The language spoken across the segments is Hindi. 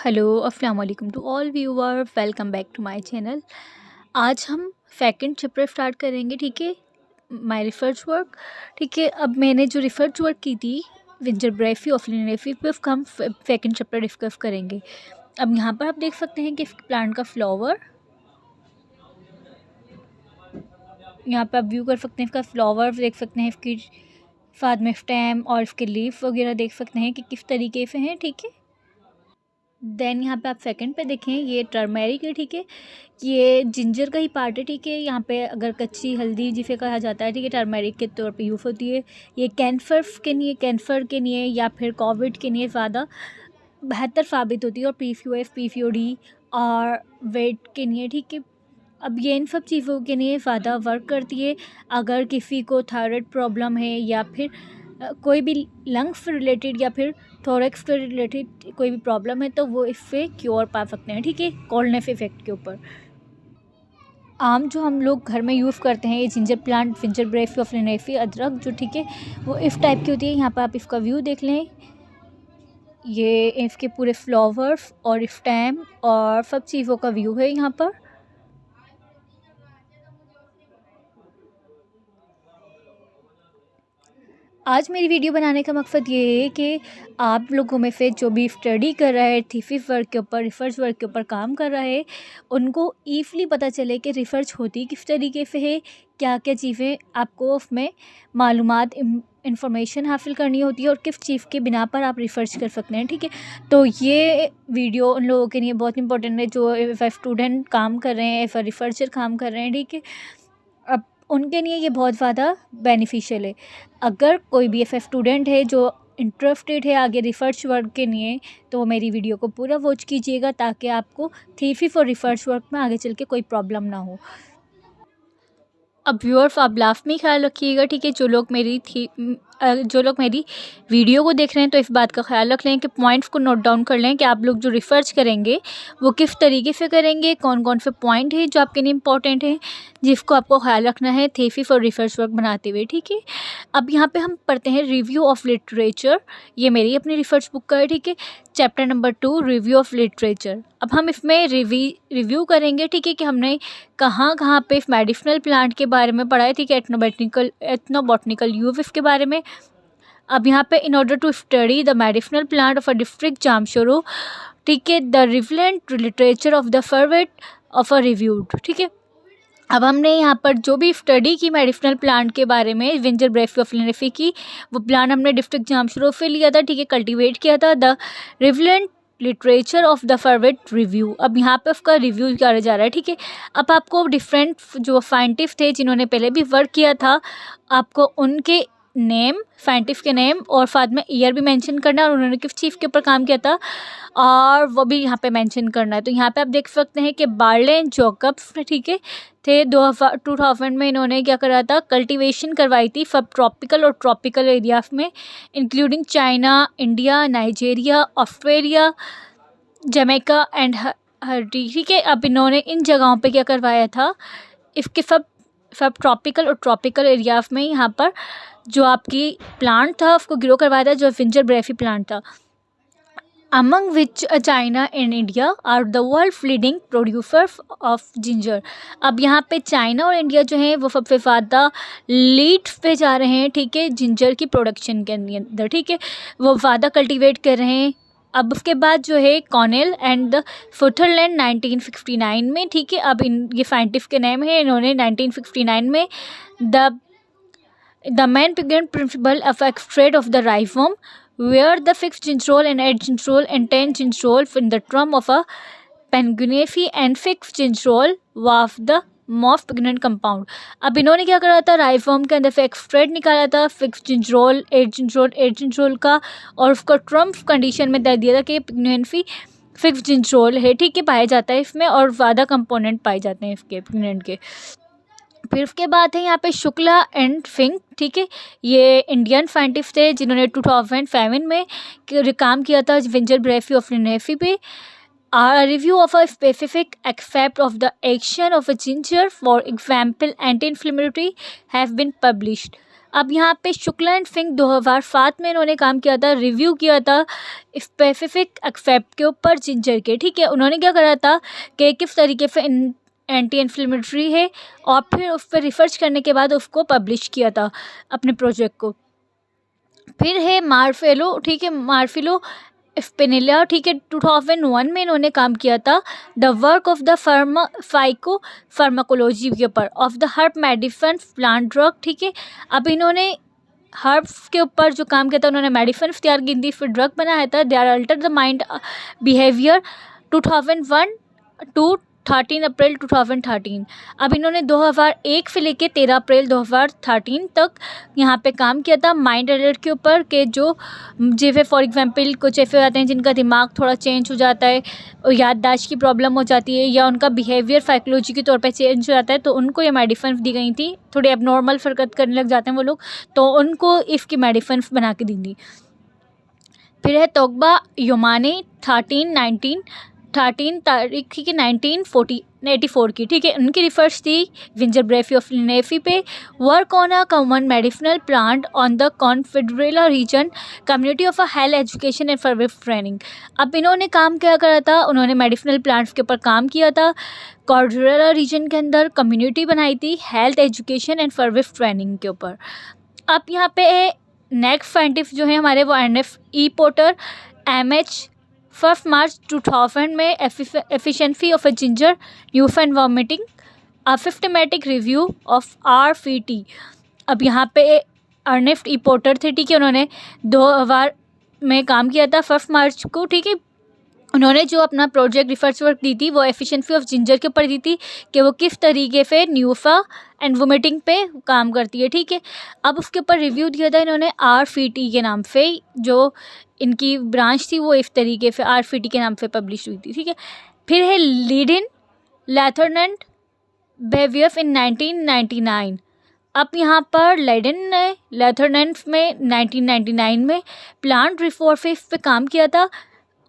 हेलो अस्सलाम वालेकुम to all viewer, welcome back to my channel. आज हम सेकंड चैप्टर स्टार्ट करेंगे, ठीक है। माय रिसर्च वर्क, ठीक है। अब मैंने जो रिसर्च वर्क की थी विंटरब्रेफी ऑफ लिनेफी पे हम सेकंड चैप्टर डिस्कस करेंगे। अब यहाँ पर आप देख सकते हैं कि प्लांट का फ्लावर, यहाँ पे आप व्यू कर सकते हैं इसका फ्लावर, देख सकते हैं इसकी साथ में स्टेम और इसके लीफ वगैरह देख सकते हैं कि किस तरीके से हैं, ठीक है। देन यहाँ पे आप सेकंड पे देखें, ये टर्मेरिक है, ठीक है। ये जिंजर का ही पार्ट है, ठीक है। यहाँ पे अगर कच्ची हल्दी जिसे कहा जाता है, ठीक है, टर्मेरिक के तौर पे यूज़ होती है। ये कैंसर के लिए या फिर कोविड के लिए ज़्यादा बेहतर साबित होती है, और PCOS PCOD और वेट के लिए, ठीक है। अब ये इन सब चीज़ों के लिए ज़्यादा वर्क करती है। अगर किसी को थायराइड प्रॉब्लम है या फिर कोई भी लंग्स रिलेटेड या फिर थोरेक्स से रिलेटेड कोई भी प्रॉब्लम है, तो वो इससे क्योर पा सकते हैं, ठीक है, कोल्डनेस इफेक्ट के ऊपर। आम जो हम लोग घर में यूज़ करते हैं, ये जिंजर प्लांट, विंटरब्रेफी ऑफ लिनेफी, अदरक जो, ठीक है, वो इस टाइप की होती है। यहाँ पर आप इसका व्यू देख लें, ये इसके पूरे फ्लावर्स और स्टेम और सब चीज़ों का व्यू है यहाँ पर। आज मेरी वीडियो बनाने का मकसद ये है कि आप लोगों में से जो भी स्टडी कर रहा है, थीसिस वर्क के ऊपर, रिसर्च वर्क के ऊपर काम कर रहा है, उनको ईज़िली पता चले कि रिसर्च होती किस तरीके से है, क्या क्या चीज़ें आपको उसमें मालूमात इंफॉर्मेशन हासिल करनी होती है और किस चीज़ के बिना पर आप रिसर्च कर सकते हैं, ठीक है। तो ये वीडियो उन लोगों के लिए बहुत इंपॉर्टेंट है जो एज स्टूडेंट काम कर रहे हैं, एज रिसर्चर काम कर रहे हैं, ठीक है। अब उनके लिए ये बहुत ज़्यादा बेनिफिशियल है। अगर कोई भी ऐसा स्टूडेंट है जो इंटरेस्टेड है आगे रिसर्च वर्क के लिए, तो वो मेरी वीडियो को पूरा वॉच कीजिएगा, ताकि आपको थीसिस और रिसर्च वर्क में आगे चल के कोई प्रॉब्लम ना हो। अब व्यूअर्स, आप लास्ट में ख्याल रखिएगा, ठीक है। जो लोग मेरी वीडियो को देख रहे हैं, तो इस बात का ख्याल रख लें कि पॉइंट्स को नोट डाउन कर लें कि आप लोग जो रिसर्च करेंगे वो किस तरीके से करेंगे, कौन कौन से पॉइंट हैं जो आपके लिए इंपॉर्टेंट हैं, जिसको आपको ख्याल रखना है थीसिस और रिसर्च वर्क बनाते हुए, ठीक है। अब यहाँ पे हम पढ़ते हैं रिव्यू ऑफ लिटरेचर। ये मेरी अपनी रिसर्च बुक का है, ठीक है। Chapter number 2, review of literature. अब हम इसमें रिव्यू करेंगे, ठीक है, कि हमने कहाँ कहाँ पे मेडिसिनल प्लांट के बारे में पढ़ा है, ठीक है, एथनोबॉटनिकल यूज इसके बारे में। अब यहाँ पे in order to study the medicinal plant of a district Jamshoro, ठीक है, the relevant literature of the forward of a reviewed, ठीक है। अब हमने यहाँ पर जो भी स्टडी की मेडिसिनल प्लांट के बारे में, विंटरब्रेफी ऑफ लिनेफी की, वो प्लांट हमने डिस्ट्रिक्ट जामशोरो से लिया था, ठीक है, कल्टीवेट किया था। The relevant literature of the forward review, अब यहाँ पे उसका रिव्यू किया जा रहा है, ठीक है। अब आपको डिफरेंट जो साइंटिस्ट थे जिन्होंने पहले भी वर्क किया था, आपको उनके नेम, साइंटिस्ट के नेम और साथ में ईयर भी मेंशन करना है और उन्होंने किस चीज़ के ऊपर काम किया था और वो भी यहाँ पे मेंशन करना है। तो यहाँ पे आप देख सकते हैं कि बार्ले जोकब्स, ठीक है, थे 2000 में इन्होंने क्या करा था, कल्टीवेशन करवाई थी सब ट्रॉपिकल और ट्रॉपिकल एरियाज में, including China, India, Nigeria, Australia, Jamaica and hearty, ठीक है। अब इन्होंने इन जगहों पे क्या करवाया था, इसके सब ट्रॉपिकल और ट्रॉपिकल एरियाज में यहाँ पर जो आपकी प्लांट था उसको ग्रो करवाया था, जो विंटरब्रेफी प्लांट था। Among which China and India are the world leading producers of ginger। अब यहाँ पे चाइना और इंडिया जो है वो सबसे ज़्यादा लीड पे जा रहे हैं, ठीक है, जिंजर की प्रोडक्शन के अंदर, ठीक है, वो ज़्यादा कल्टीवेट कर रहे हैं। अब उसके बाद जो है कॉर्नेल एंड द सुदरलैंड 1969 में, ठीक है। अब ये साइंटिस्ट के नेम है, इन्होंने 1969 में the main principle of extract of the rhizome, where the 6 gingerol and 8 gingerol and 10 gingerol in the term of a penguinaceae and 6 gingerol was the most pregnant compound. अब इन्होंने क्या करा था, राइफॉर्म के अंदर से एक्सट्रैक्ट निकाला था 6 जिंजरोल 8 जिंजरोल का, और उसका ट्रम्प कंडीशन में दे दिया था कि प्रेगनेंसी 6 जिंजरोल है, ठीक है, पाया जाता है इसमें, और ज़्यादा कंपोनेंट पाए जाते हैं इसके प्रेग्नेंट के। फिर उसके बाद है यहाँ पे शुक्ला एंड फिंक, ठीक है, ये इंडियन साइंटिस्ट थे जिन्होंने 2007 में काम किया था विंटरब्रेफी ऑफ लिनेफी पे। A review of a specific aspect of the action of a ginger, for example anti-inflammatory, have been published। अब यहाँ पे शुक्ला एंड फिंक 2007 में इन्होंने काम किया था, रिव्यू किया था स्पेसिफिक एक्सेप्ट के ऊपर जिंजर के, ठीक है। उन्होंने क्या करा था कि किस तरीके से एंटी इन्फ्लेमेटरी है, और फिर उस पर रिसर्च करने के बाद उसको पब्लिश किया था अपने प्रोजेक्ट को। फिर है मार्फेलो, ठीक है, मार्फिलो स्पिनिला, ठीक है, 2001 में इन्होंने काम किया था the work of the phyco pharmacology के ऊपर of the herb medicine plant drug, ठीक है। अब इन्होंने हर्ब्स के ऊपर जो काम किया था, उन्होंने मेडिसिन तैयार की थी, फिर ड्रग बनाया था, they are alter the mind behaviour 2001 to 13 April 2013। अब इन्होंने 2001 से लेके 13 अप्रैल 2013 तक यहाँ पे काम किया था माइंड अलर्ट के ऊपर, के जो जैसे फॉर एग्जांपल कुछ ऐसे होते हैं जिनका दिमाग थोड़ा चेंज हो जाता है, याददाश्त की प्रॉब्लम हो जाती है, या उनका बिहेवियर साइकोलॉजी के तौर पे चेंज हो जाता है, तो उनको ये मेडिसिन दी गई थी। थोड़ी एबनॉर्मल हरकत करने लग जाते हैं वो लोग, तो उनको इसकी मेडिसिन बना के दी थी। फिर है तोकबा योमाने 13 तारीख की 1984 की, ठीक है। उनकी रिसर्च थी विंजरब्रेफी ऑफ लिनेफी पे, work on a common medicinal plant on the कॉन्फेडरेला region, community of a health education and service training. अब इन्होंने काम क्या करा था, उन्होंने मेडिसिनल प्लांट्स के ऊपर काम किया था, कॉन्फेडरेला रीजन के अंदर कम्युनिटी बनाई थी health education and service training के ऊपर। अब यहाँ पे नेक्स्ट साइंटिस्ट जो है हमारे वो NF E पोर्टर MH 1 मार्च 2000 में efficiency of a ginger youth and vomiting a systematic review of RFT। अब यहाँ पे अर्नेस्ट ई पोर्टर थे, ठीक है। उन्होंने 2000 में काम किया था 1 मार्च को, ठीक है। उन्होंने जो अपना प्रोजेक्ट रिसर्च वर्क दी थी वो एफिशिएंसी ऑफ जिंजर के ऊपर दी थी कि वो किस तरीके से न्यूफा एंड वोमिटिंग पे काम करती है, ठीक है। अब उसके ऊपर रिव्यू दिया था इन्होंने RFT के नाम से, जो इनकी ब्रांच थी वो इस तरीके से RFT के नाम से पब्लिश हुई थी, ठीक है। फिर है लीडिन लैथरनेंट बेवियफ इन 1999। अब यहाँ पर लेडन ने लैथरनेंट में 1999 में प्लांट रिसोर्सेज पे काम किया था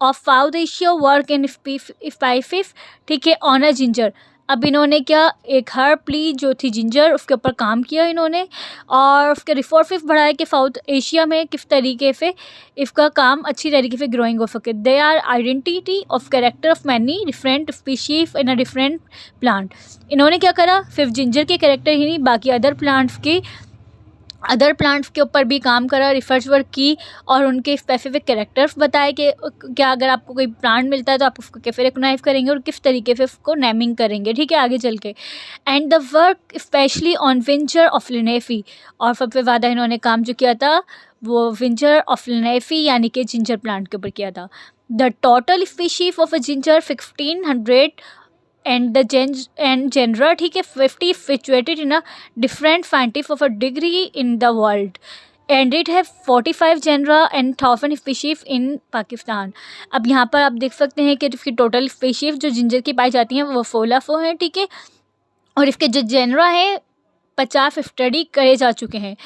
of South Asia work in spices, ठीक है, ऑन अ जिंजर। अब इन्होंने क्या एक हर्ब ली जो थी जिंजर, उसके ऊपर काम किया इन्होंने, और उसके रिसोर्सेज बढ़ाया कि साउथ एशिया में किस तरीके से इसका काम अच्छी तरीके से ग्रोइंग हो सके। They are identity of character of many different species in a different plant. इन्होंने क्या करा, सिर्फ जिंजर के कैरेक्टर ही नहीं बाकी अदर प्लांट्स के ऊपर भी काम करा, रिसर्च वर्क की, और उनके स्पेसिफिक कैरेक्टर्स बताए कि क्या अगर आपको कोई प्लांट मिलता है तो आप उसको कैसे रिकॉग्नाइज करेंगे और किस तरीके से उसको नेमिंग करेंगे, ठीक है, आगे चल के। And the work specially on विंचर ऑफ लिनेफी, और सबसे ज़्यादा इन्होंने काम जो किया था वो विंचर ऑफ लिनेफी यानी कि जिंजर प्लांट के ऊपर किया था। The total species of a ginger 1600 and the genre, ठीक है, 50 situated in a different scientific of a degree in the world, and it have 45 genre and 1000 species in Pakistan। अब यहाँ पर आप देख सकते हैं कि इसकी टोटल स्पीशीज जो जिंजर की पाई जाती हैं वो 1600 हैं, ठीक है, और इसके जो जेनरा है 50 स्टडी करे जा चुके हैं।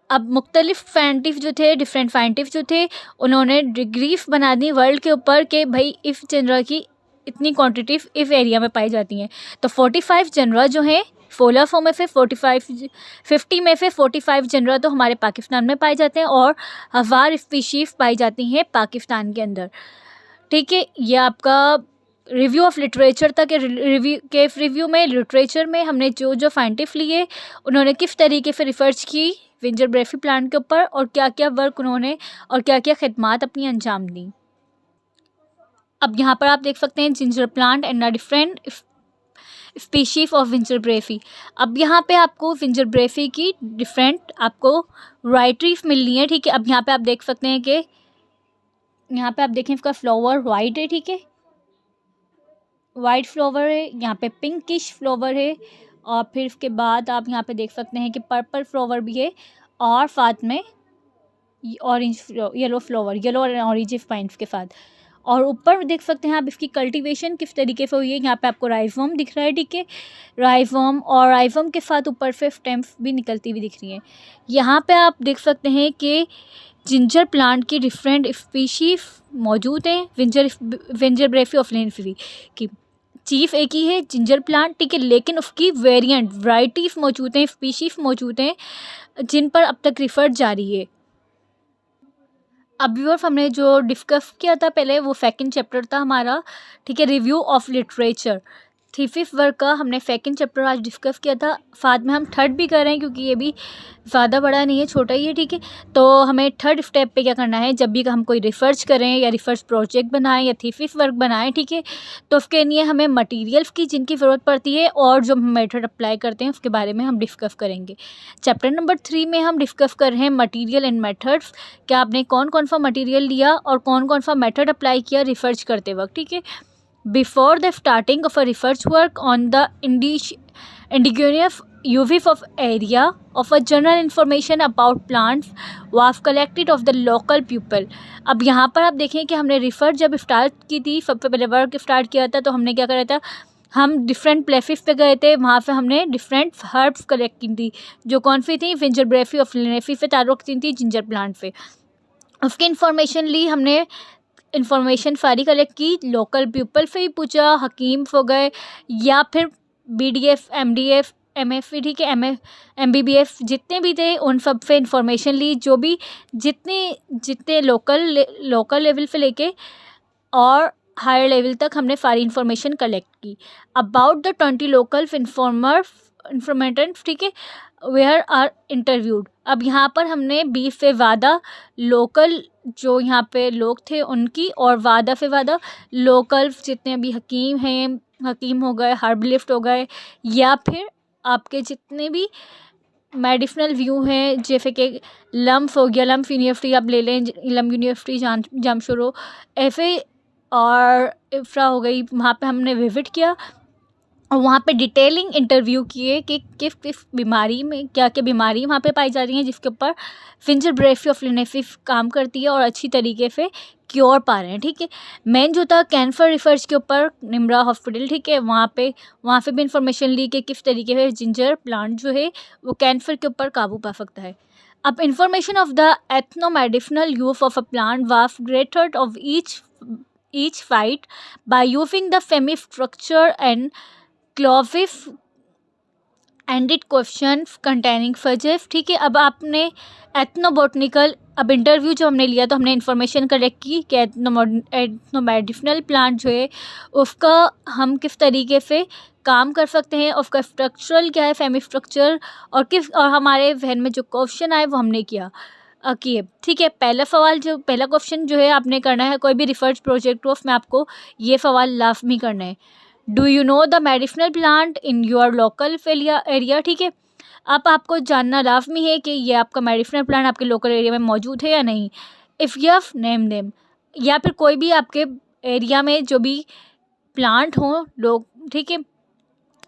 अब मुख्तलिफ साइंटिस्ट जो थे, डिफरेंट साइंटिस्ट जो थे, उन्होंने डिग्रीज बना दी वर्ल्ड के ऊपर कि भाई इस जेनरा की इतनी क्वांटिटी इस एरिया में पाई जाती हैं। तो 45 जनरा जो हैं 1600 में से 50 में से 45 जनरा तो हमारे पाकिस्तान में पाए जाते हैं, और 1000 स्पीशीज पाई जाती हैं पाकिस्तान के अंदर, ठीक है। ये आपका रिव्यू ऑफ लिटरेचर था कि रिव्यू में लिटरेचर में हमने जो साइंटिस्ट लिए उन्होंने किस तरीके से रिसर्च की विंजरब्रेफी प्लांट के ऊपर, और क्या क्या वर्क उन्होंने और क्या क्या खिदमात अपनी अंजाम दी। अब यहाँ पर आप देख सकते हैं ginger plant and different species of zingiberaceae. अब यहाँ पे आपको विंजरब्रेफी की डिफरेंट आपको वैराइटीज मिलनी है, ठीक है। अब यहाँ पे आप देख सकते हैं कि यहाँ पे आप देखें इसका फ्लावर वाइट है, ठीक है, वाइट फ्लावर है, यहाँ पे पिंकिश फ्लावर है, और फिर इसके बाद आप यहाँ पे देख सकते हैं कि पर्पल फ्लावर भी है, और साथ में ऑरेंज येलो फ्लावर, येलो और ऑरेंज पाइंट्स के साथ। और ऊपर देख सकते हैं आप इसकी कल्टीवेशन किस तरीके से हुई है। यहाँ पे आपको राइजोम दिख रहा है, ठीक है, राइजोम, और राइजोम के साथ ऊपर से स्टेम्स भी निकलती हुई दिख रही हैं। यहाँ पे आप देख सकते हैं कि जिंजर प्लांट की डिफरेंट स्पीशीज मौजूद हैं विंजरब्रेफी ऑफ लिनेफी की। चीफ एक ही है जिंजर प्लांट, ठीक है, लेकिन उसकी वेरिएंट वैरायटीज मौजूद हैं, स्पीशीज मौजूद हैं जिन पर अब तक रिसर्च जारी है। अब व्यूअर्स हमने जो डिस्कस किया था पहले वो सेकंड चैप्टर था हमारा, ठीक है, review of literature. Thesis work का हमने सेकंड चैप्टर आज डिस्कस किया था, साथ में हम थर्ड भी कर रहे हैं क्योंकि ये भी ज़्यादा बड़ा नहीं है, छोटा ही है, ठीक है। तो हमें थर्ड स्टेप पे क्या करना है, जब भी हम कोई रिसर्च करें या रिसर्च प्रोजेक्ट बनाएं या थीसिस वर्क बनाएं, ठीक है, तो उसके लिए हमें मटेरियल्स की जिनकी ज़रूरत पड़ती है और जो हम मेथड अप्लाई करते हैं उसके बारे में हम डिस्कस करेंगे। चैप्टर नंबर 3 में हम डिस्कस कर रहे हैं मटीरियल एंड मेथड्स, क्या आपने कौन कौन सा मटीरियल लिया और कौन कौन सा मेथड अप्लाई किया रिसर्च करते वक्त, ठीक है। Before the starting of a research work on the indigenous uses of area of a general information about plants was collected of the local people। अब यहाँ पर आप देखें कि हमने रिसर्च जब स्टार्ट की थी, सबसे पहले वर्क स्टार्ट किया था, तो हमने क्या करा था, हम डिफरेंट प्लेसेस पे गए थे, वहाँ पे हमने डिफरेंट हर्ब्स कलेक्ट की थी, जो कौन सी थी, जिंजरब्रेफी और लिनेफी से ताल्लुक़ थी, जिंजर प्लांट से। उसकी इन्फॉर्मेशन ली हमने, इन्फॉर्मेशन सारी कलेक्ट की, लोकल पीपल से ही पूछा, हकीम हो गए या फिर BDF MDF MFP, ठीक है, MBBF जितने भी थे उन सब से इन्फॉर्मेशन ली, जो भी जितने लोकल लेवल से लेके और हायर लेवल तक हमने सारी इन्फॉर्मेशन कलेक्ट की। अबाउट द 20 लोकल इन्फॉर्मेटेंट्स, ठीक है, वेयर आर इंटरव्यूड। अब यहाँ पर हमने 20 से ज़्यादा लोकल जो यहाँ पे लोग थे उनकी और ज़्यादा से ज़्यादा लोकल जितने भी हकीम हैं, हकीम हो गए, हर्बलिस्ट हो गए, या फिर आपके जितने भी मेडिसिनल व्यू हैं, जैसे कि लम्स हो गया, लम्स यूनिवर्सिटी आप ले लें, लम्स यूनिवर्सिटी जामशोरो ऐसे, और इफ्रा हो गई, वहाँ पे हमने विजिट किया और वहाँ पे डिटेलिंग इंटरव्यू किए कि किस किस बीमारी में क्या क्या बीमारी वहाँ पे पाई जा रही हैं, जिसके ऊपर जिंजरब्रेफी ऑफ लिनेसिस काम करती है और अच्छी तरीके से क्योर पा रहे हैं, ठीक है। मेन जो था कैंसर रिसर्च के ऊपर निम्रा हॉस्पिटल, ठीक है, वहाँ पे भी इंफॉर्मेशन ली कि किस तरीके से जिंजर प्लांट जो है वो कैंसर के ऊपर काबू पा सकता है। अब information of the ethnomedicinal use of a plant was greater of each site by using the semi structure and clauses ended question containing suggest, ठीक है। अब आपने एथनोबोटनिकल, अब इंटरव्यू जो हमने लिया तो हमने इन्फॉर्मेशन कलेक्ट की कि एथनोमेडिसिनल प्लांट जो है उसका हम किस तरीके से काम कर सकते हैं, उसका स्ट्रक्चरल क्या है, सेमी स्ट्रक्चर, और हमारे जहन में जो क्वेश्चन आए वो हमने किए, ठीक है। पहला क्वेश्चन जो है आपने करना है, कोई भी रिसर्च प्रोजेक्ट हो उसमें आपको ये सवाल लाजमी करना है, do you know the medicinal plant in your local area, ठीक है। अब आपको जानना लाजमी है कि ये आपका मेडिसिनल प्लांट आपके लोकल एरिया में मौजूद है या नहीं। इफ़ यस नेम देम, या फिर कोई भी आपके एरिया में जो भी प्लांट हों लोग, ठीक है,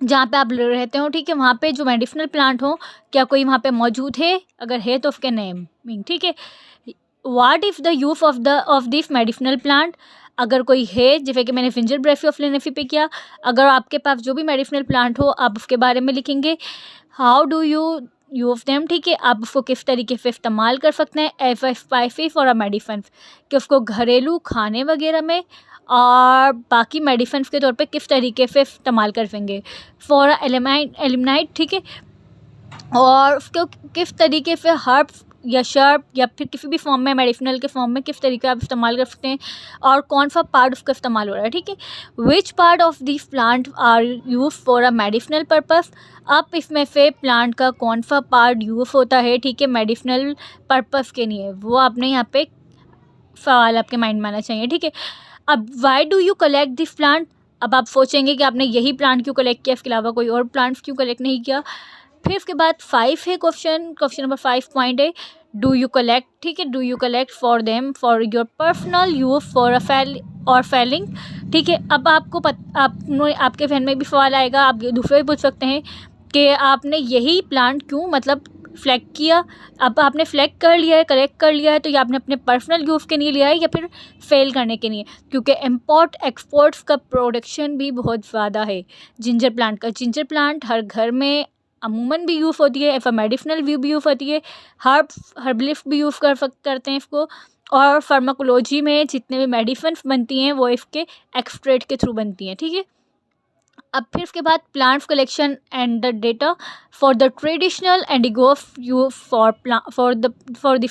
जहाँ पे आप रहते हो, ठीक है, वहाँ पे जो मेडिसिनल प्लांट हो क्या कोई वहाँ पे मौजूद है, अगर है तो उसके नेम, ठीक है। What if the use of this medicinal plant, अगर कोई है, जैसे कि मैंने जिंजरब्रेफी ऑफ लिनेफी पे किया, अगर आपके पास जो भी मेडिसिनल प्लांट हो आप उसके बारे में लिखेंगे। How do you use them, ठीक है, आप उसको किस तरीके से इस्तेमाल कर सकते हैं एज अ स्पाइसेस और अ मेडिसिन, कि उसको घरेलू खाने वगैरह में और बाकी मेडिसिन के तौर पे किस तरीके से इस्तेमाल कर सकेंगे फॉर एलिमिनाइट, ठीक है, और उसको किस तरीके से हर्ब्स या शर्ब या फिर किसी भी फॉर्म में मेडिसिनल के फॉर्म में किस तरीके आप इस्तेमाल कर सकते हैं और कौन सा पार्ट उसका इस्तेमाल हो रहा है, ठीक है। Which part of this plant are use for a medicinal purpose, अब इसमें से प्लांट का कौन सा पार्ट यूज होता है, ठीक है, मेडिसिनल पर्पस के लिए, वो आपने यहाँ पे सवाल आपके माइंड में आना चाहिए, ठीक है। अब why do you collect this plant, अब आप सोचेंगे कि आपने यही प्लांट क्यों कलेक्ट किया, इसके अलावा कोई और प्लांट्स क्यों कलेक्ट नहीं किया। फिर उसके बाद 5 है क्वेश्चन नंबर 5 पॉइंट है, डू यू कलेक्ट, ठीक है, do you collect for them for your personal use for a failing, ठीक है। अब आपके जहन में भी सवाल आएगा, आप दूसरे भी पूछ सकते हैं कि आपने यही प्लांट क्यों मतलब फ्लैग किया। अब आपने फ्लैग कर लिया है, कलेक्ट कर लिया है, तो ये आपने अपने पर्सनल यूज़ के लिए लिया है या फिर फेल करने के लिए, क्योंकि इम्पोर्ट एक्सपोर्ट्स का प्रोडक्शन भी बहुत ज़्यादा है जिंजर प्लांट का। जिंजर प्लांट हर घर में अमूमन भी यूज़ होती है, एफ मेडिसिनल व्यू भी यूज़ होती है, हर्बलिस्ट भी यूज़ करते हैं इसको, और फार्माकोलॉजी में जितने भी मेडिसिन बनती हैं वो इसके एक्सट्रैक्ट के थ्रू बनती हैं, ठीक है। अब फिर उसके बाद plants collection and the data for the traditional Indigo you for the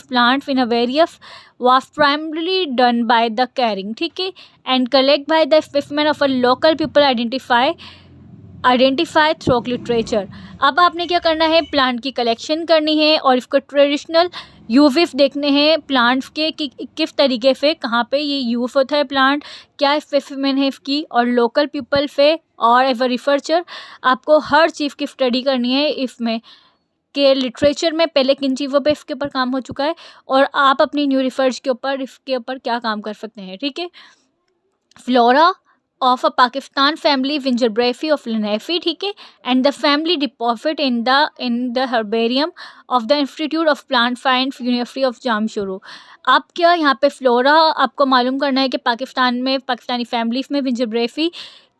plants in a various was primarily done by the caring, ठीक है, and collect by the specimen of a local people identify through literature. अब आपने क्या करना है, प्लांट की कलेक्शन करनी है और इसको ट्रेडिशनल यूजेस देखने हैं प्लांट्स के कि किस तरीके से कहाँ पे ये यूज़ होता है प्लांट, क्या स्पेसिमेन है इसकी, और लोकल पीपल से और एज अ रिसर्चर आपको हर चीज़ की स्टडी करनी है इसमें के लिटरेचर में पहले किन चीज़ों पे इसके ऊपर काम हो चुका है और आप अपनी न्यू रिसर्च के ऊपर इसके ऊपर क्या काम कर सकते हैं, ठीक है। Flora of a Pakistan family gingerbread of Linnaeus, ठीक है, and the family deposit in the herbarium of the Institute of Plant Science University of Jamshoro। आप क्या यहाँ पे फ्लोरा आपको मालूम करना है कि पाकिस्तान में पाकिस्तानी फैमिलीज में गिंजरब्रेड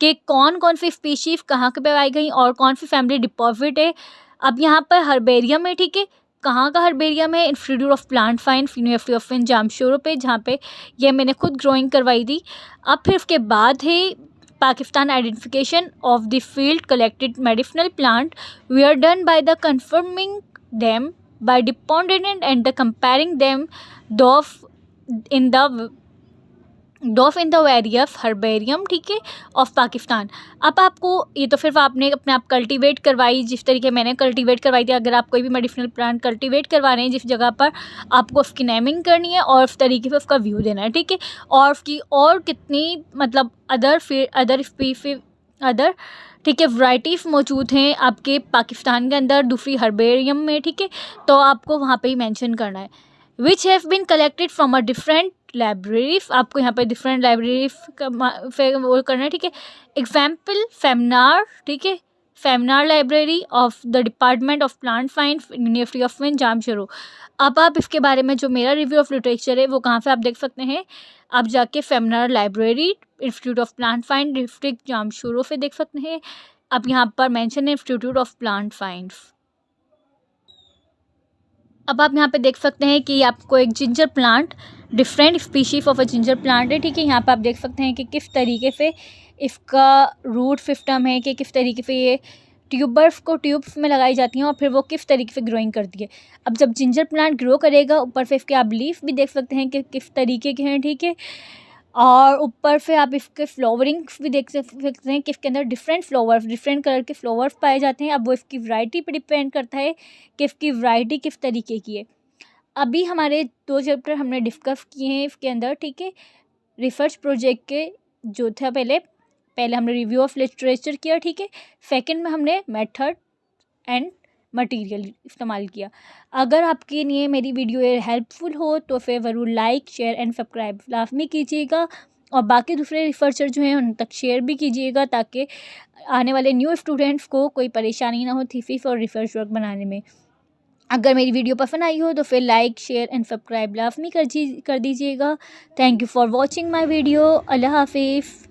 के कौन कौन सी स्पीशीज कहाँ पे पाई गई और कौन सी फैमिली डिपॉजिट है। अब यहाँ पर हर्बेरियम है, ठीक है, कहाँ का हर्बेरियम है, institute of plant science university of Jamshoro पे, जहाँ पे ये मैंने खुद ग्रोइंग करवाई थी। अब फिर उसके बाद है Pakistan identification of the field collected medicinal plant we are done by the confirming them by dependent and the comparing them दोफ इन द वेरियस हर्बेरियम, ठीक है, ऑफ पाकिस्तान। अब आपको ये तो फिर आपने अपने आप कल्टीवेट करवाई जिस तरीके मैंने कल्टीवेट करवाई थी। अगर आप कोई भी मेडिसिनल प्लांट कल्टीवेट करवा रहे हैं जिस जगह पर, आपको उसकी नेमिंग करनी है और उस तरीके से उसका व्यू देना है, ठीक है, और उसकी और कितनी मतलब अदर ठीक है वैराइटीज़ मौजूद हैं आपके पाकिस्तान के अंदर दूसरी हर्बेरियम में, ठीक है, तो आपको वहाँ पे ही मेंशन करना है। Which have been collected from a different libraries, आपको यहाँ पे डिफरेंट लाइब्रेरी वो करना है, ठीक है। एग्जाम्पल फेमनार, ठीक है, फेमनार library of the department of plant science university of Jamshoro. अब आप इसके बारे में जो मेरा रिव्यू ऑफ लिटरेचर है वो कहाँ से आप देख सकते हैं, आप जाके फेमनार library institute of plant science district Jamshoro से देख सकते हैं। अब यहाँ पर मेंशन है इंस्टीट्यूट ऑफ प्लांट साइंस। अब आप यहाँ पे देख सकते हैं कि आपको एक ginger plant different species of a ginger plant है, ठीक है। यहाँ पे आप देख सकते हैं कि किस तरीके से इसका रूट सिस्टम है, कि किस तरीके से ये ट्यूबर्स को ट्यूब्स में लगाई जाती हैं और फिर वो किस तरीके से ग्रोइंग करती है। अब जब जिंजर प्लांट ग्रो करेगा ऊपर से इसके आप लीफ भी देख सकते हैं कि किस तरीके के हैं, ठीक है, और ऊपर से आप इसके फ्लावरिंग्स भी देख सकते हैं कि इसके अंदर डिफरेंट फ्लावर्स डिफरेंट कलर के फ्लावर्स पाए जाते हैं। अब वो इसकी वैरायटी पे डिपेंड करता है कि इसकी वैरायटी किस तरीके की है। अभी हमारे 2 चैप्टर हमने डिस्कस किए हैं इसके अंदर, ठीक है, रिसर्च प्रोजेक्ट के जो था पहले हमने रिव्यू ऑफ लिटरेचर किया, ठीक है, सेकंड में हमने मेथड एंड मटेरियल इस्तेमाल किया। अगर आपके लिए मेरी वीडियो हेल्पफुल हो तो फिर ज़रूर लाइक शेयर एंड सब्सक्राइब लाजमी कीजिएगा और बाकी दूसरे रिसर्चर जो हैं उन तक शेयर भी कीजिएगा ताकि आने वाले न्यू स्टूडेंट्स को कोई परेशानी ना हो थीसिस और रिसर्च वर्क बनाने में। अगर मेरी वीडियो पसंद आई हो तो फिर लाइक शेयर एंड सब्सक्राइब लाजमी कर दीजिएगा। Thank you for watching my video. अल्लाह हाफिज़।